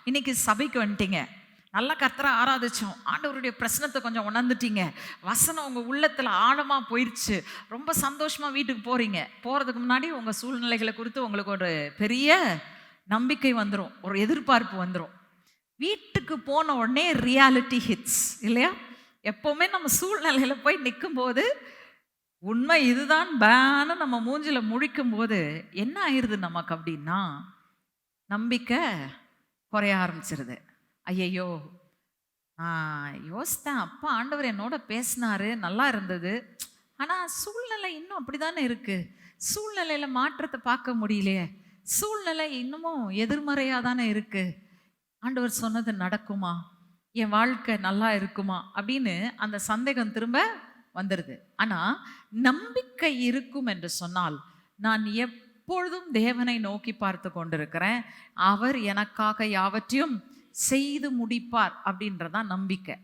இன்னைக்கு சபைக்கு வந்துட்டீங்க, நல்லா கர்த்தரை ஆராதிச்சோம், ஆண்டவருடைய பிரச்சனத்தை கொஞ்சம் உணர்ந்துட்டீங்க, வசனம் உங்கள் உள்ளத்தில் ஆழமாக போயிடுச்சு, ரொம்ப சந்தோஷமாக வீட்டுக்கு போகிறீங்க. போகிறதுக்கு முன்னாடி உங்கள் சூழ்நிலைகளை குறித்து உங்களுக்கு ஒரு பெரிய நம்பிக்கை வந்துடும், ஒரு எதிர்பார்ப்பு வந்துடும். வீட்டுக்கு போன உடனே ரியாலிட்டி ஹிட்ஸ் இல்லையா? எப்போவுமே நம்ம சூழ்நிலையில் போய் நிற்கும் போது உண்மை இதுதான் பேன்னு நம்ம மூஞ்சில முழிக்கும் போது என்ன ஆயிடுது நமக்கு அப்படின்னா, நம்பிக்கை குறைய ஆரம்பிச்சிருது. ஐயையோ, யோசித்தேன், அப்பா ஆண்டவர் என்னோட பேசினாரு, நல்லா இருந்தது, ஆனால் சூழ்நிலை இன்னும் அப்படிதானே இருக்கு, சூழ்நிலையில் மாற்றத்தை பார்க்க முடியலையே, சூழ்நிலை இன்னமும் எதிர்மறையாக தானே இருக்கு, ஆண்டவர் சொன்னது நடக்குமா, என் வாழ்க்கை நல்லா இருக்குமா அப்படின்னு அந்த சந்தேகம் திரும்ப வந்துடுது. ஆனால் நம்பிக்கை இருக்கும் என்று சொன்னால், நான் எப்பொழுதும் தேவனை நோக்கி பார்த்து கொண்டிருக்கிறேன், அவர் எனக்காக யாவற்றையும் செய்து முடிப்பார் அப்படின்றதான் நம்பிக்கை.